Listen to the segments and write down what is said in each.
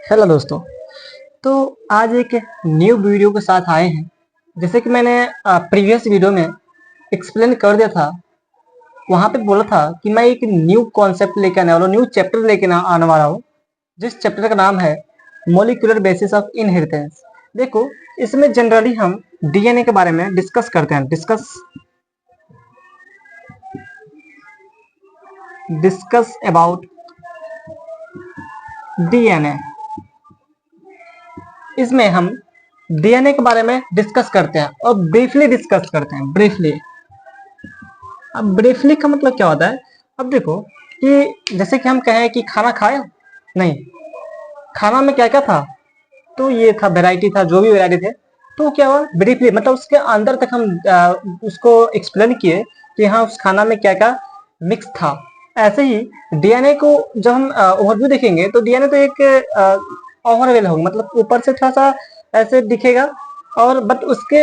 Hello दोस्तों। तो आज एक न्यू वीडियो के साथ आए हैं। जैसे कि मैंने प्रीवियस वीडियो में एक्सप्लेन कर दिया था, वहां पे बोला था कि मैं एक न्यू कॉन्सेप्ट लेकर आने वाला हूँ, न्यू चैप्टर लेकर आने वाला हूँ, जिस चैप्टर का नाम है मॉलिक्यूलर बेसिस ऑफ इनहेरिटेंस। देखो, इसमें जनरली हम डीएनए के बारे में डिस्कस करते हैं। Discuss about DNA. इसमें हम डीएनए के बारे में डिस्कस करते हैं और ब्रीफली डिस्कस करते हैं। ब्रीफली, अब ब्रीफली का मतलब क्या होता है? अब देखो कि जैसे कि हम कहें कि खाना खाया, नहीं, खाना में क्या क्या था, तो ये था, वैरायटी था, जो भी वैरायटी थे। तो क्या हुआ, ब्रीफली मतलब उसके अंदर तक हम उसको एक्सप्लेन किए कि हाँ, उस खाना में क्या क्या मिक्स था। ऐसे ही डीएनए को जब हम ओवरव्यू देखेंगे तो डीएनए तो एक ओवरऑल होगा, मतलब ऊपर से थोड़ा सा ऐसे दिखेगा, और बट उसके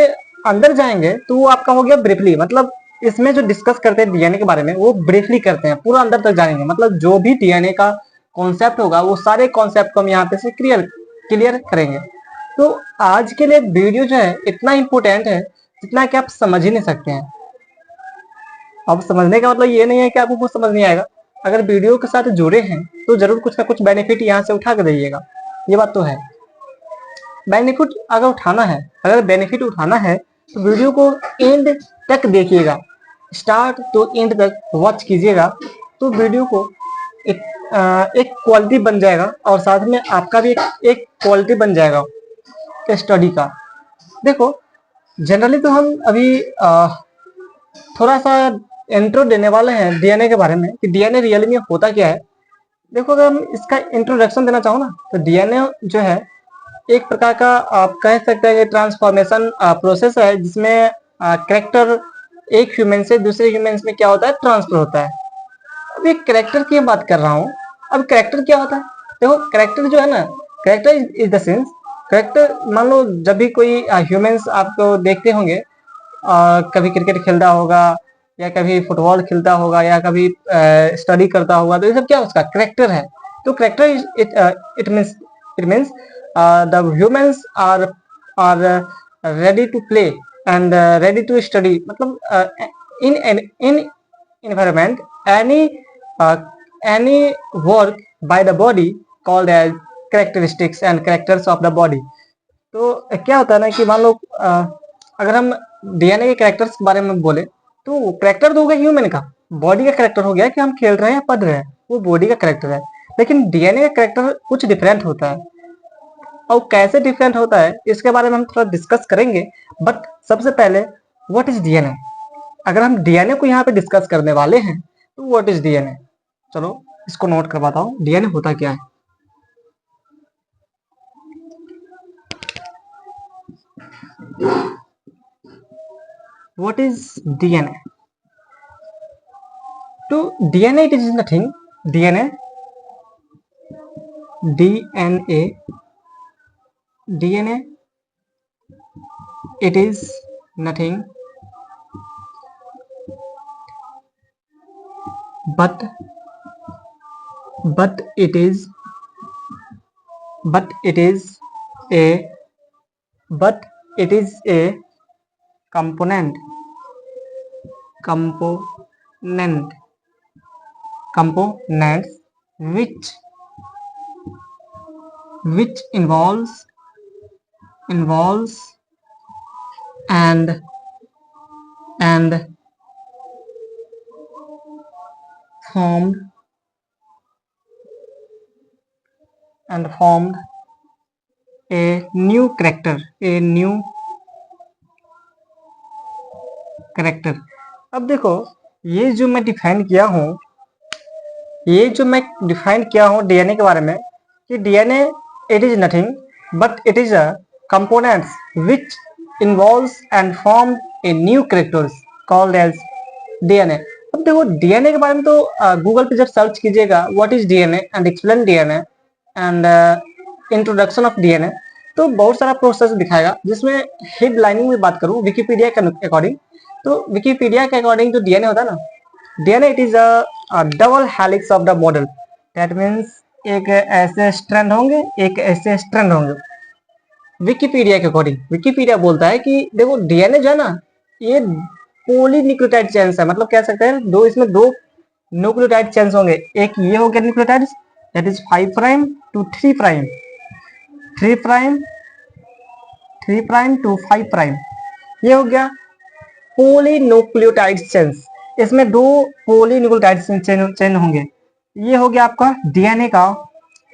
अंदर जाएंगे तो वो आपका हो गया ब्रीफली। मतलब इसमें जो डिस्कस करते हैं डीएनए के बारे में वो ब्रीफली करते हैं, पूरा अंदर तक जाएंगे। मतलब जो भी डीएनए का कॉन्सेप्ट होगा वो सारे कॉन्सेप्ट को हम यहाँ पे से क्लियर करेंगे। तो आज के लिए वीडियो जो है इतना इंपॉर्टेंट है जितना कि आप समझ ही नहीं सकते हैं। अब समझने का मतलब ये नहीं है कि आपको कुछ समझ नहीं आएगा। अगर वीडियो के साथ जुड़े हैं तो जरूर कुछ ना कुछ बेनिफिट यहाँ से उठा के दीजिएगा, ये बात तो है। बेनिफिट अगर बेनिफिट उठाना है तो वीडियो को एंड तक देखिएगा, स्टार्ट तो एंड तक वॉच कीजिएगा। तो वीडियो को एक क्वालिटी बन जाएगा और साथ में आपका भी एक क्वालिटी बन जाएगा स्टडी का। देखो, जनरली तो हम अभी थोड़ा सा इंट्रो देने वाले हैं डीएनए के बारे में कि डीएनए रियली में होता क्या है। देखो, अगर हम इसका इंट्रोडक्शन देना चाहो ना, तो डीएनए जो है एक प्रकार का आप कह सकते हैं कि ट्रांसफॉर्मेशन प्रोसेस है, जिसमें कैरेक्टर एक ह्यूमन से दूसरे ह्यूमन में क्या होता है, ट्रांसफर होता है। अब एक कैरेक्टर की बात कर रहा हूँ। अब कैरेक्टर क्या होता है? देखो, कैरेक्टर जो है ना, character is the sense, character मान लो जब भी कोई ह्यूमंस आपको देखते होंगे, कभी क्रिकेट खेलता होगा या कभी फुटबॉल खेलता होगा या कभी स्टडी करता होगा, तो ये सब क्या उसका कैरेक्टर है। तो character it means the humans are ready to play and ready to study. मतलब in environment, any work by the body called as characteristics and characters of the body। तो क्या होता है ना कि मान लो अगर हम डीएनए के कैरेक्टर्स के बारे में बोले तो कैरेक्टर तो हो गया ह्यूमन का, बॉडी का कैरेक्टर हो गया कि हम खेल रहे हैं, पढ़ रहे हैं, वो बॉडी का कैरेक्टर है। लेकिन डीएनए का कैरेक्टर कुछ डिफरेंट होता है, और कैसे डिफरेंट होता है इसके बारे में हम थोड़ा डिस्कस करेंगे। बट सबसे पहले, व्हाट इज डीएनए? अगर हम डीएनए को यहाँ पे डिस्कस करने वाले हैं तो व्हाट इज डीएनए, चलो इसको नोट करवाता हूँ। डीएनए होता क्या है? What is DNA? तो DNA it is nothing, DNA DNA DNA it is nothing but it is a component components which involves and formed a new character अब देखो, ये जो मैं डिफाइन किया हूँ डीएनए के बारे में, कि DNA it is nothing but it is a components which involves and form a new characters called as DNA. अब देखो, डीएनए के बारे में तो गूगल पे जब सर्च कीजिएगा what is DNA and explain DNA and introduction of DNA, तो बहुत सारा प्रोसेस दिखाएगा। जिसमें हेडलाइनिंग में बात करूं विकिपीडिया के अकॉर्डिंग, तो विकिपीडिया के अकॉर्डिंग जो डीएनए होता है ना, DNA it is a double helix of the model. That means एक ऐसे स्ट्रैंड होंगे, एक ऐसे स्ट्रैंड होंगे। विकिपीडिया के अकॉर्डिंग, विकिपीडिया बोलता है कि देखो डीएनए जो है ना, ये पॉलीन्यूक्लियोटाइड चेन्स है, मतलब कह सकते हैं दो, इसमें दो न्यूक्लियोटाइड चेन्स होंगे। एक ये हो गया nucleotide, that is 5 prime to 3 prime, 3 prime, 3 prime to 5 prime, ये हो गया पॉलीन्यूक्लियोटाइड चेन्स। इसमें दो पॉलीन्यूक्लियोटाइड चेन होंगे। ये हो गया आपका डीएनए का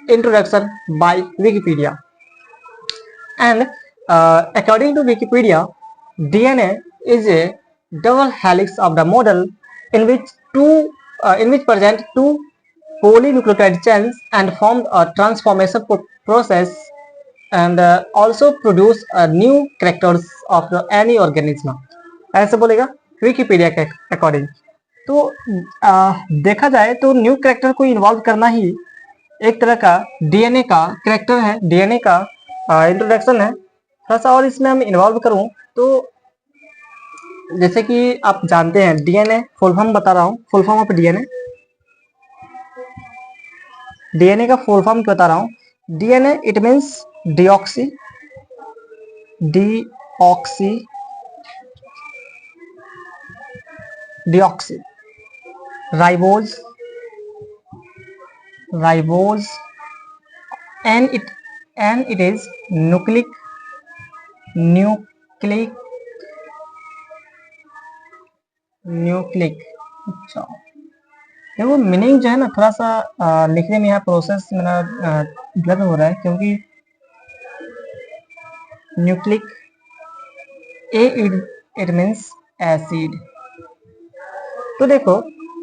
introduction by Wikipedia. And according to Wikipedia, DNA is a double helix of the model in which present two polynucleotide chains and form a transformation process and also produce new characters of any organism. ऐसे बोलेगा Wikipedia के according. तो देखा जाए तो new character को involve करना ही एक तरह का डीएनए का कैरेक्टर है, डीएनए का इंट्रोडक्शन है। थोड़ा सा और इसमें हम इन्वॉल्व करूं तो जैसे कि आप जानते हैं डीएनए फुल फॉर्म बता रहा हूं, full form of DNA, DNA का फुल फॉर्म बता रहा हूं। DNA it means deoxy, deoxy, deoxy ribose, ribose and it is nucleic अच्छा, देखो मीनिंग जो है ना थोड़ा सा लिखने में यहाँ प्रोसेस मेरा गलत हो रहा है, क्योंकि nucleic A it means acid. तो देखो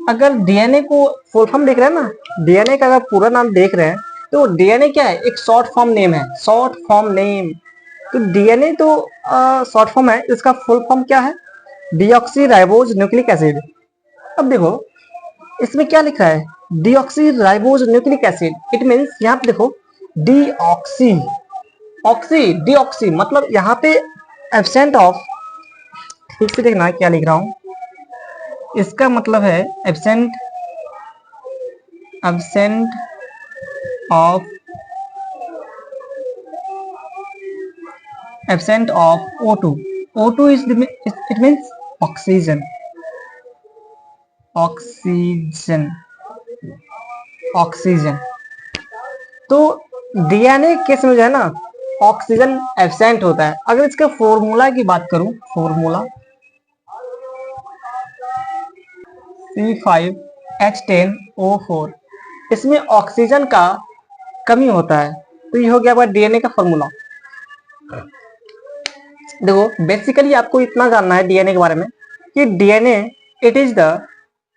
अगर डीएनए को फुल फॉर्म देख रहे हैं ना, डीएनए का अगर पूरा नाम देख रहे हैं तो डीएनए क्या है, एक शॉर्ट फॉर्म नेम है, शॉर्ट फॉर्म नेम। तो डीएनए तो शॉर्ट फॉर्म है, इसका फुल फॉर्म क्या है, डीऑक्सी राइबोज न्यूक्लिक एसिड। अब देखो इसमें क्या लिखा है, deoxy ribose nucleic acid, it means यहाँ पे देखो डीऑक्सी, ऑक्सी डीऑक्सी मतलब यहाँ पे एब्सेंट ऑफ, ठीक से देखना क्या लिख रहा हूं, इसका मतलब है absent, absent of, absent of O2, O2 is it means oxygen, oxygen, oxygen. तो डीएनए केस में जो है ना ऑक्सीजन एब्सेंट होता है। अगर इसके फॉर्मूला की बात करूं, फॉर्मूला C5H10O4, इसमें ऑक्सीजन का कमी होता है। तो ये हो गया आपका डीएनए का फॉर्मूला। देखो बेसिकली आपको इतना जानना है डीएनए के बारे में कि DNA it is the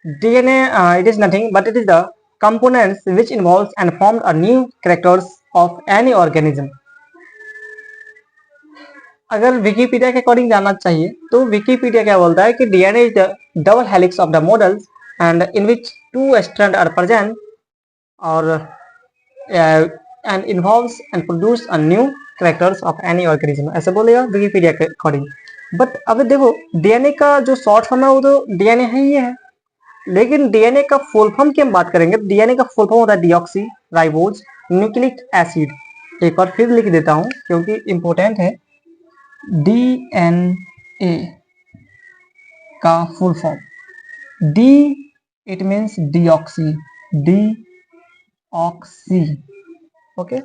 DNA it is nothing but it is the components which involves and form a new characters of any organism। अगर विकिपीडिया के अकॉर्डिंग जानना चाहिए तो विकिपीडिया क्या बोलता है कि DNA is the double helix of the models and in which two strand are present और and involves and produce a new characters of any organism, ऐसे बोलेगा विकिपीडिया के अकॉर्डिंग। बट अब देखो डीएनए का जो शॉर्ट फॉर्म है वो तो डीएनए ही है, लेकिन डीएनए का फुल फॉर्म की हम बात करेंगे, डीएनए का फुल फॉर्म होता है डीऑक्सी राइबोज न्यूक्लिक एसिड। एक बार फिर लिख देता हूं क्योंकि इंपॉर्टेंट है। डीएनए का full form, D it means deoxy, deoxy, okay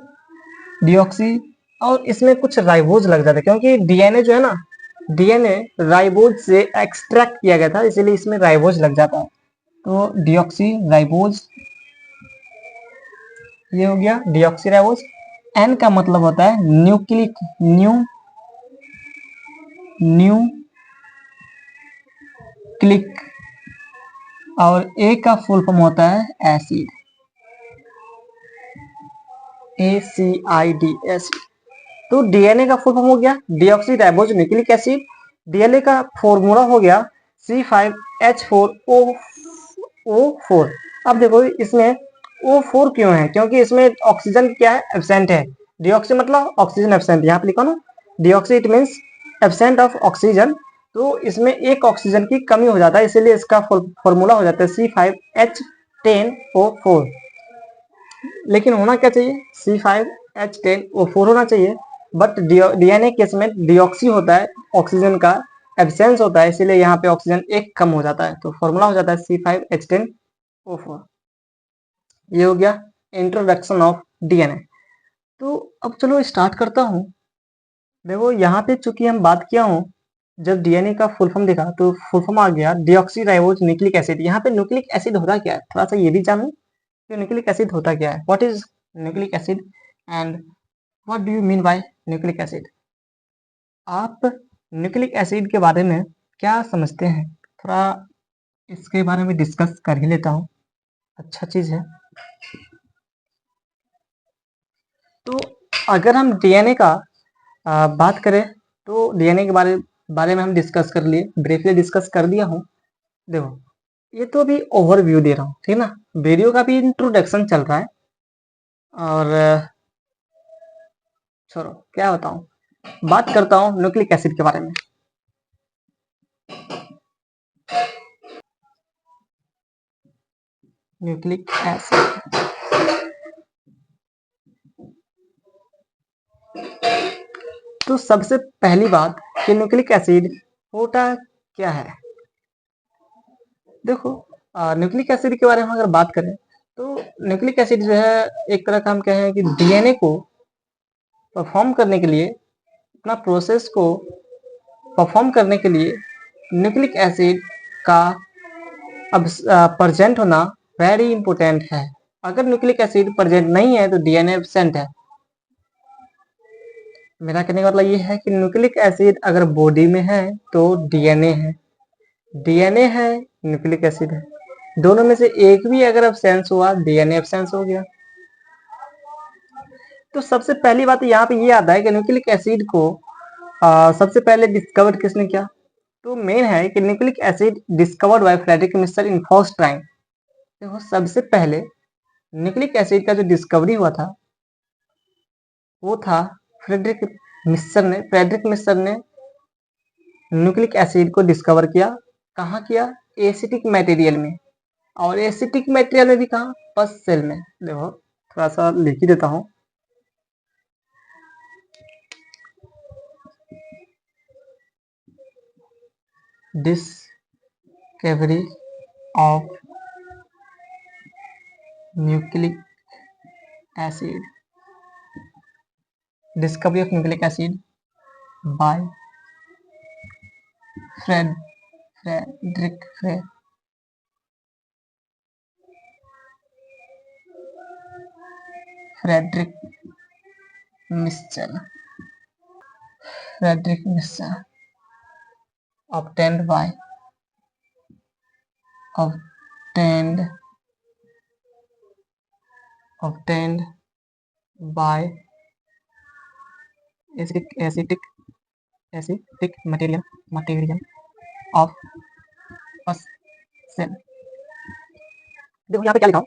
deoxy, और इसमें कुछ राइबोज लग जाता है क्योंकि डीएनए जो है ना, डीएनए राइबोज से एक्सट्रैक्ट किया गया था, इसीलिए इसमें राइबोज लग जाता है। तो डीऑक्सी राइबोज, ये हो गया डीऑक्सी राइबोज। एन का मतलब होता है न्यूक्लिक, न्यूक्लिक, और ए का फुल फॉर्म होता है एसिड, ACID एसिड। तो डीएनए का फुल फॉर्म हो गया deoxy ribose nucleic acid. DNA का फॉर्मूला हो गया C5H4O4। अब देखो इसमें O4 क्यों है, क्योंकि इसमें ऑक्सीजन क्या है, एब्सेंट है। डीऑक्सी मतलब ऑक्सीजन एब्सेंट, यहाँ पे लिखो ना deoxy it means absent of oxygen. तो इसमें एक ऑक्सीजन की कमी हो जाता है, इसीलिए इसका फॉर्मूला हो जाता है C5H10O4। लेकिन होना क्या चाहिए, C5H10O4 होना चाहिए, बट डीएनए केस में डीऑक्सी होता है, ऑक्सीजन का एब्सेंस होता है, इसीलिए यहाँ पे ऑक्सीजन एक कम हो जाता है, तो फॉर्मूला हो जाता है C5H10O4। ये हो गया इंट्रोडक्शन ऑफ डीएनए। तो अब चलो स्टार्ट करता हूँ। देखो यहाँ पे चूंकि हम बात किया हूँ, जब डीएनए का फुल फॉर्म देखा तो फुल फॉर्म आ गया डीऑक्सी राइबोज न्यूक्लिक एसिड। यहाँ पे न्यूक्लिक एसिड होता क्या है, थोड़ा सा ये भी जानूं कि न्यूक्लिक एसिड होता क्या है, what is nucleic acid and what do you mean by nucleic acid. आप न्यूक्लिक एसिड के बारे में क्या समझते हैं, थोड़ा इसके बारे में डिस्कस कर ही लेता हूँ, अच्छा चीज है। तो अगर हम डीएनए का बात करें तो डीएनए के बारे में हम डिस्कस कर लिए, ब्रीफली डिस्कस कर दिया हूँ। देखो ये तो अभी ओवरव्यू दे रहा हूँ, ठीक है ना, वीडियो का भी इंट्रोडक्शन चल रहा है। और छोड़ो क्या बताऊं, बात करता हूँ न्यूक्लिक एसिड के बारे में। न्यूक्लिक एसिड, तो सबसे पहली बात कि न्यूक्लिक एसिड होता क्या है। देखो न्यूक्लिक एसिड के बारे में अगर बात करें तो न्यूक्लिक एसिड जो है एक तरह का हम कहें कि डीएनए को परफॉर्म करने के लिए, अपना प्रोसेस को परफॉर्म करने के लिए न्यूक्लिक एसिड का अब प्रेजेंट होना वेरी इंपॉर्टेंट है। अगर न्यूक्लिक एसिड प्रेजेंट नहीं है तो डीएनए एब्सेंट है। मेरा कहने का मतलब ये है कि न्यूक्लिक एसिड अगर बॉडी में है तो डीएनए है, डीएनए है न्यूक्लिक एसिड है, दोनों में से एक भी अगर एब्सेंस हुआ डीएनए एब्सेंस हो गया। तो सबसे पहली बात यहाँ पे ये आता है कि न्यूक्लिक एसिड को सबसे पहले डिस्कवर किसने किया। तो मेन है कि nucleic acid discovered by Frederick Miescher in first time. देखो सबसे पहले न्यूक्लिक एसिड का जो डिस्कवरी हुआ था वो था फ्रेडरिक मिस्टर ने। फ्रेडरिक मिस्टर ने न्यूक्लिक एसिड को डिस्कवर किया, कहाँ किया, एसिटिक मटेरियल में। और एसिटिक मटेरियल में भी कहाँ, पस सेल में। देखो थोड़ा सा लिख ही देता हूँ, discovery of nucleic acid, discovery of nucleic acid by Frederick Miescher Frederick Miescher obtained by acidic material of a cell। देखो यहाँ पे क्या लिखा हूँ,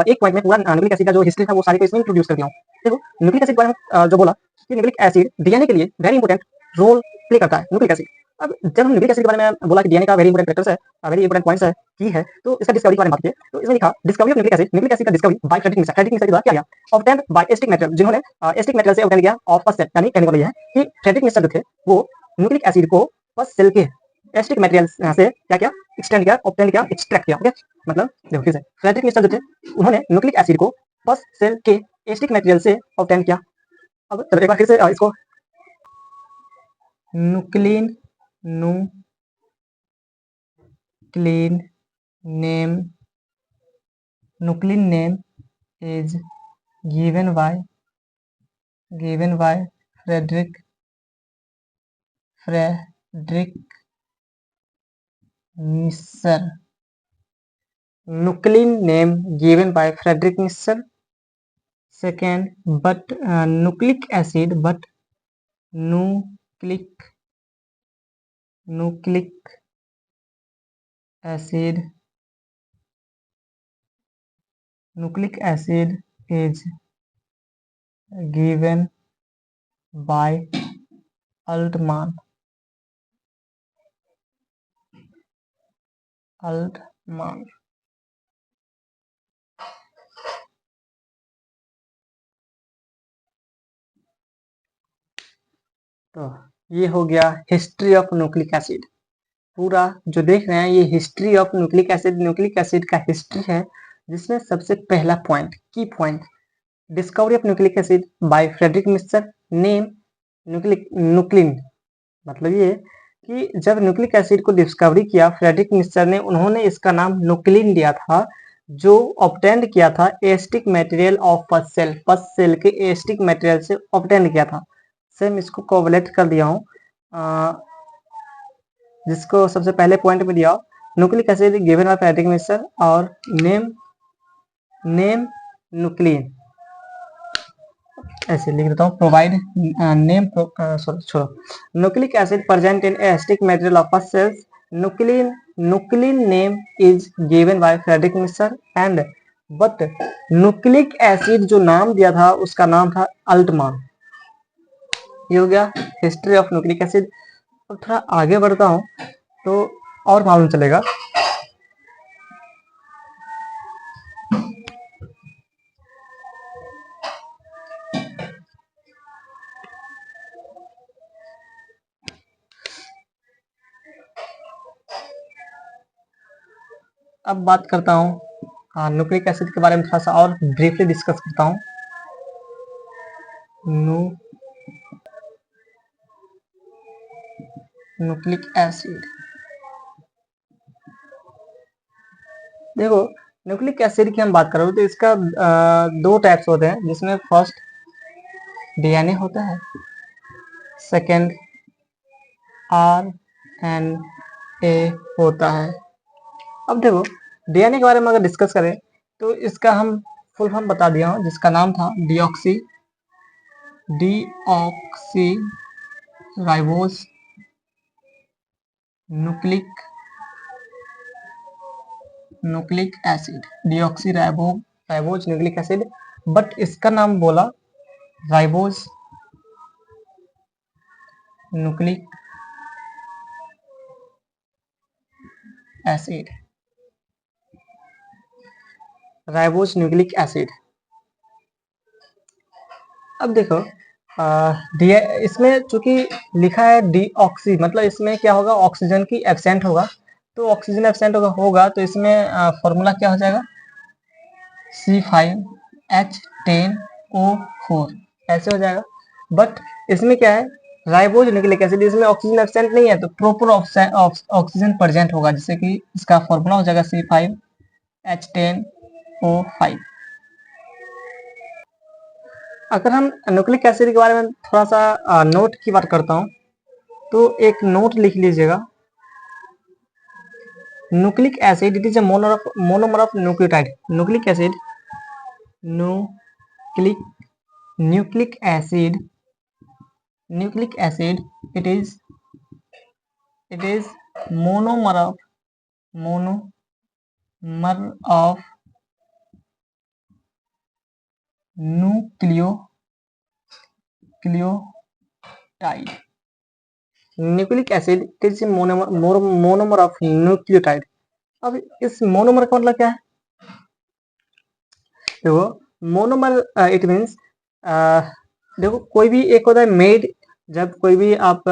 एक पॉइंट में पूरा न्यूक्लिक एसिड का जो हिस्ट्री था वो सारी को इसमें इंट्रोड्यूस कर दिया हूँ। देखो न्यूक्लिक एसिड के बारे में जो बोला कि न्यूक्लिक एसिड डीएनए के लिए वेरी इंपॉर्टेंट रोल प्ले करता है न्यूक्लिक एसिड। अब जब हम न्यूक्लिक एसिड के बारे में बोला कि डीएनए का वेरी इंपॉर्टेंट फैक्टर्स है, वेरी इंपॉर्टेंट पॉइंट्स है, की है, तो इसका डिस्कवरी के बारे में बात की। तो इसमें लिखा डिस्कवरी ऑफ न्यूक्लिक एसिड का discovery by Frederick Miescher. Frederick Miescher के द्वारा किया गया, ऑब्टेन्ड बाय एसिटिक मटेरियल, जिन्होंने एसिटिक मटेरियल से ऑब्टेन किया ऑफ फर्स्ट सेल। यानी कहने का मतलब ये है कि फ्रेडरिक मिस्टर जो थे वो न्यूक्लिक एसिड को फर्स्ट सेल के एसिटिक मटेरियल से क्या किया, एक्सटेंड किया, ऑब्टेन किया, एक्सट्रैक्ट किया। ओके, मतलब देखो फिर से फ्रेडरिक मिस्टर जो थे उन्होंने न्यूक्लिक एसिड को फर्स्ट सेल के एसिटिक मटेरियल से ऑब्टेन किया। अब चलो एक बार फिर से इसको nuclein name is given by Frederick Misser। nuclein name given by Frederick Misser। second, but nucleic acid is given by Altman। तो ये हो गया हिस्ट्री ऑफ न्यूक्लिक एसिड। पूरा जो देख रहे हैं ये हिस्ट्री ऑफ न्यूक्लिक एसिड का हिस्ट्री है, जिसमें सबसे पहला point, key point, discovery of nucleic acid by Frederick Miescher, name nuclein. मतलब ये कि जब न्यूक्लिक एसिड को डिस्कवरी किया फ्रेडरिक मिक्सर ने, उन्होंने इसका नाम न्यूक्लिन दिया था, जो ऑब्टेंड किया था acidic material of first cell के एस्टिक मटेरियल से ऑब्टेंड किया था। सेम इसको कोवलेट कर दिया हूँ, जिसको सबसे पहले पॉइंट में दिया, nucleic acid given by Frederick Miescher और नेम न्यूक्लिन, ऐसे लिख देता हूँ, प्रोवाइड नेम छोड़ो, nucleic acid present in acidic material of first cells, nuclein name is given by Frederick Miescher and but nucleic acid जो नाम दिया था उसका नाम था अल्टमान। ये हो गया हिस्ट्री ऑफ न्यूक्लिक एसिड। अब थोड़ा आगे बढ़ता हूँ तो और मालूम चलेगा। अब बात करता हूँ न्यूक्लिक एसिड के बारे में, थोड़ा सा और ब्रीफली डिस्कस करता हूँ। न्यूक्लिक एसिड, देखो न्यूक्लिक एसिड की हम बात करें तो इसका दो टाइप्स होते हैं, जिसमें फर्स्ट डीएनए होता है, सेकंड आरएनए होता है। अब देखो डीएनए के बारे में अगर डिस्कस करें तो इसका हम फुल फॉर्म बता दिया हूँ, जिसका नाम था deoxy ribose nucleic acid, deoxy ribose nucleic acid, but इसका नाम बोला ribose nucleic acid, ribose nucleic acid. अब देखो इसमें चूंकि लिखा है डीऑक्सी, मतलब इसमें क्या होगा, ऑक्सीजन की एब्सेंट होगा, तो ऑक्सीजन एब्सेंट होगा तो इसमें फॉर्मूला क्या हो जाएगा, C5H10O4 ऐसे हो जाएगा। बट इसमें क्या है, राइबोज न्यूक्लिक एसिड, इसमें ऑक्सीजन एब्सेंट नहीं है तो प्रॉपर ऑक्सीजन प्रेजेंट होगा, जिससे कि इसका फॉर्मूला हो जाएगा C5H10O5। अगर हम न्यूक्लिक एसिड के बारे में थोड़ा सा नोट की बात करता हूँ तो एक नोट लिख लीजिएगा, nucleic acid it is a monomer of nucleotide. Nucleic acid nucleic acid it is monomer of nucleotide। Nucleic acid it is monomer of nucleotide. अब इस मोनोमर का मतलब क्या है, देखो मोनोमर इट मीन्स, देखो कोई भी एक होता है मेड, जब कोई भी आप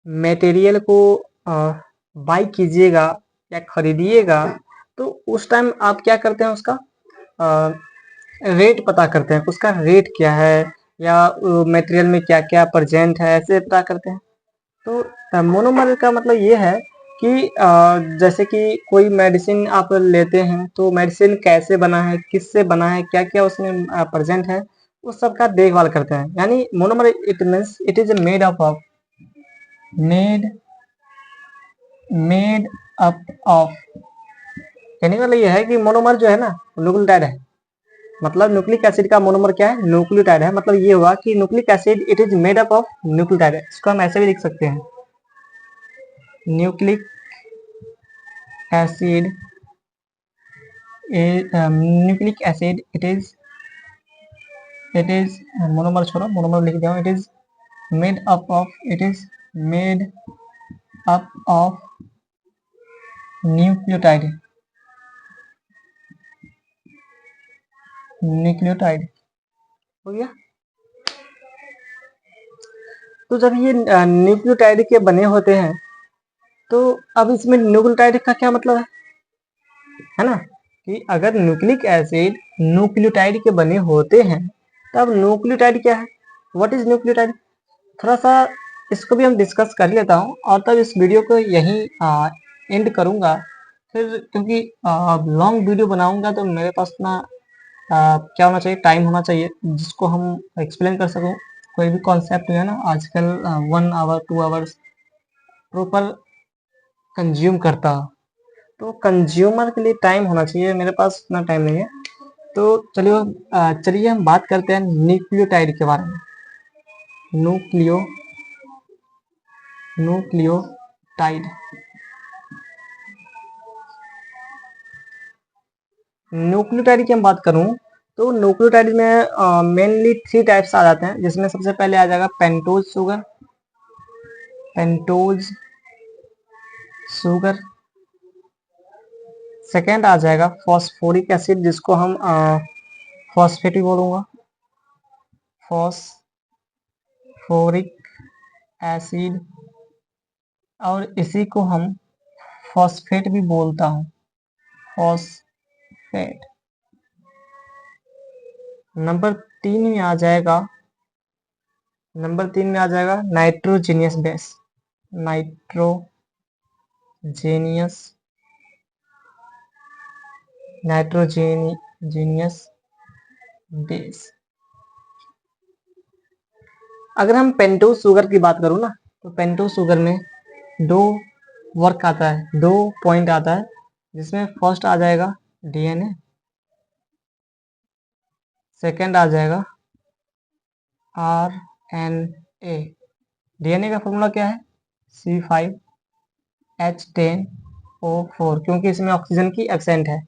मटेरियल को बाई कीजिएगा या खरीदिएगा तो उस टाइम आप क्या करते हैं, उसका रेट पता करते हैं, उसका रेट क्या है या मटेरियल में क्या क्या प्रेजेंट है, ऐसे पता करते हैं। तो मोनोमर का मतलब ये है कि जैसे कि कोई मेडिसिन आप लेते हैं तो मेडिसिन कैसे बना है, किससे बना है, क्या क्या उसमें प्रेजेंट है, उस सब का देखभाल करते हैं। यानी monomer it means it is made up of, कहने का मतलब ये है कि मोनोमर जो है ना न्यूक्लियोटाइड है, मतलब न्यूक्लिक एसिड का मोनोमर क्या है, न्यूक्लियोटाइड है। मतलब ये हुआ कि nucleic acid it is made up of nucleotide. इसको हम ऐसे भी लिख सकते हैं, nucleic acid it is monomer, छोड़ो मोनोमर लिख दिया हूं, it is made up of nucleotide हो गया। तो जब ये न्यूक्लियोटाइड के बने होते हैं तो अब इसमें न्यूक्लियोटाइड का क्या मतलब है ना, कि अगर न्यूक्लिक एसिड न्यूक्लियोटाइड के बने होते हैं तब न्यूक्लियोटाइड क्या है, व्हाट इज न्यूक्लियोटाइड, थोड़ा सा इसको भी हम डिस्कस कर लेता हूँ और तब इस वीडियो को यहीं एंड करूँगा। फिर क्योंकि लॉन्ग वीडियो बनाऊंगा तो मेरे पास ना क्या होना चाहिए, टाइम होना चाहिए जिसको हम एक्सप्लेन कर सकूं। कोई भी कॉन्सेप्ट है ना आजकल 1 आवर 2 आवर्स प्रॉपर कंज्यूम करता, तो कंज्यूमर के लिए टाइम होना चाहिए, मेरे पास इतना टाइम नहीं है। तो चलिए हम बात करते हैं न्यूक्लियोटाइड के बारे में। न्यूक्लियोटाइड न्यूक्लियोटाइड की हम बात करूं तो न्यूक्लियोटाइड में मेनली 3 टाइप्स आ जाते हैं, जिसमें सबसे पहले आ जाएगा पेंटोज शुगर। सेकेंड आ जाएगा फॉस्फोरिक एसिड, जिसको हम फॉस्फेट भी बोलूंगा, फॉस्फोरिक एसिड, और इसी को हम फॉस्फेट भी बोलता हूँ, फॉस्फेट। नंबर 3 में आ जाएगा नाइट्रोजीनियस बेस। Nitrogenous base. अगर हम पेंटोज शुगर की बात करूँ ना तो पेंटोज शुगर में दो पॉइंट आता है, जिसमें फर्स्ट आ जाएगा डीएनए, सेकेंड आ जाएगा आरएनए। डीएनए का फॉर्मूला क्या है, C5H10O4, क्योंकि इसमें ऑक्सीजन की एक्सेंट है।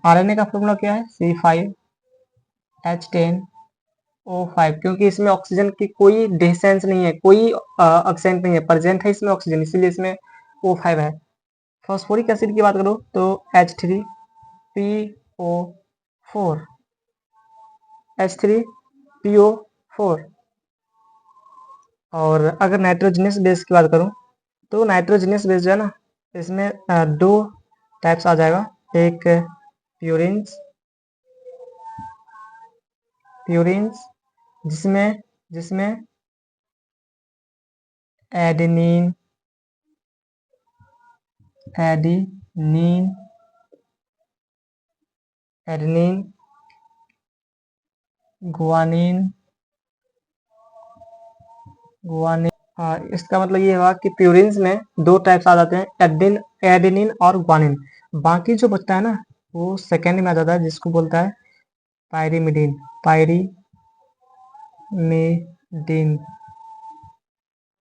आरएनए का फॉर्मूला क्या है, C5H10O5, क्योंकि इसमें ऑक्सीजन की कोई डिसेंस नहीं है, कोई एक्सेंट नहीं है, प्रेजेंट है इसमें ऑक्सीजन, इसीलिए इसमें O5 है। फॉस्फोरिक एसिड की बात करो तो H3PO4। और अगर नाइट्रोजनस बेस की बात करूं तो नाइट्रोजनस बेस जो है ना, इसमें दो टाइप्स आ जाएगा, एक प्यूरिन्स जिसमें एडेनिन गुआनिन। इसका मतलब ये हुआ कि प्यूरिन्स में दो टाइप्स आ जाते हैं, एडेनिन और ग्वानिन। बाकी जो बचता है ना वो सेकेंड में आ जाता है, जिसको बोलता है पायरीमिडीन।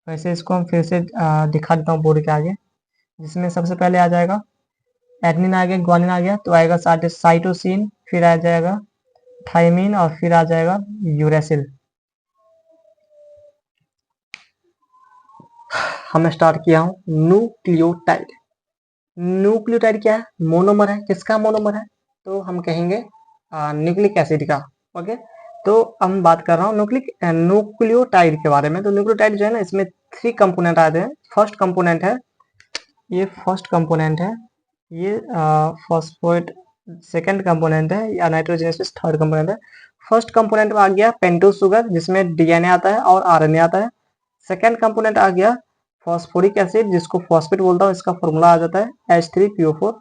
वैसे इसको हम फिर से दिखा देता हूँ बोर्ड के आगे, जिसमें सबसे पहले आ जाएगा एडेनिन, आ गया ग्वानिन आ गया, तो आएगा साइटोसिन, फिर आ जाएगा थायमिन, और फिर आ जाएगा यूरेसिल। हमने स्टार्ट किया हूँ न्यूक्लियोटाइड। न्यूक्लियोटाइड क्या है, मोनोमर है। किसका मोनोमर है, तो हम कहेंगे न्यूक्लिक एसिड का। ओके, तो हम बात कर रहा हूँ न्यूक्लियोटाइड के बारे में। तो न्यूक्लियोटाइड जो है ना, इसमें 3 कंपोनेंट आते हैं। फर्स्ट कंपोनेंट है ये फॉस्फेट, सेकंड कंपोनेंट है या नाइट्रोजनस थर्ड कंपोनेंट है। फर्स्ट कंपोनेंट में आ गया पेंटोज शुगर, जिसमें डीएनए आता है और आरएनए आता है। सेकंड कंपोनेंट आ गया फॉस्फोरिक एसिड, जिसको फॉस्फेट बोलता हूँ, इसका फॉर्मूला आ जाता है H3PO4।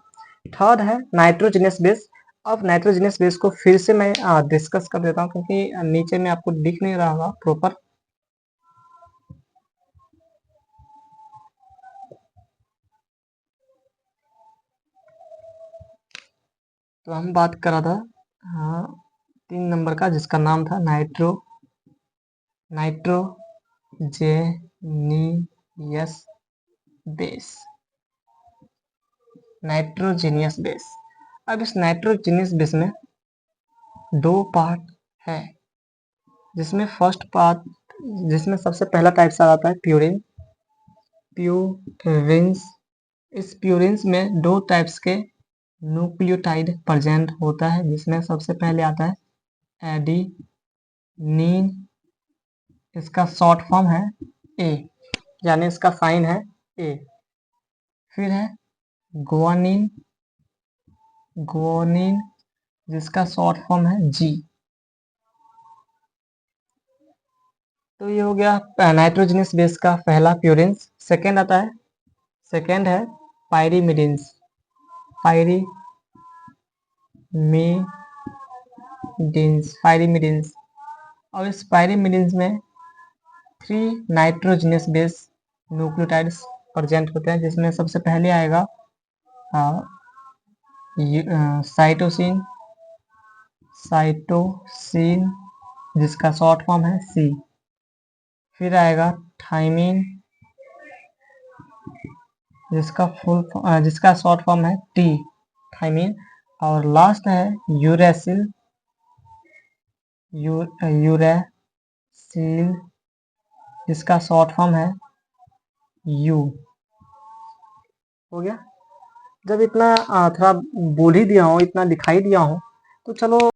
थर्ड है नाइट्रोजनस बेस। अब नाइट्रोजनस बेस को फिर से मैं डिस्कस कर देता हूँ, क्योंकि नीचे में आपको दिख नहीं रहा होगा प्रॉपर। तो हम बात कर रहा था 3 नंबर का, जिसका नाम था नाइट्रोजीनियस बेस। अब इस नाइट्रोजीनियस बेस में 2 पार्ट है, जिसमें सबसे पहला टाइप से आता है प्यूरिन्स। इस प्यूरिन्स में 2 टाइप्स के न्यूक्लियोटाइड प्रेजेंट होता है, जिसमें सबसे पहले आता है एडेनिन, इसका शॉर्ट फॉर्म है ए, यानी इसका साइन है ए। फिर है गुआनिन, गुआनिन जिसका शॉर्ट फॉर्म है जी। तो ये हो गया नाइट्रोजनस बेस का पहला प्योरेंस। सेकेंड आता है, सेकेंड है पायरीमिडिन्स, पायरीमिडिन्स। और इस पायरीमिडिन्स में 3 नाइट्रोजनस बेस न्यूक्लियोटाइड्स प्रेजेंट होते हैं, जिसमें सबसे पहले आएगा साइटोसिन, साइटोसिन जिसका शॉर्ट फॉर्म है सी। फिर आएगा थाइमिन जिसका शॉर्ट फॉर्म है टी, थाइमिन। और लास्ट है यूरेसिल, यूरेसिल जिसका शॉर्ट फॉर्म है यू। हो गया। जब इतना थोड़ा बोल ही दिया हूँ, इतना दिखाई दिया हूँ, तो चलो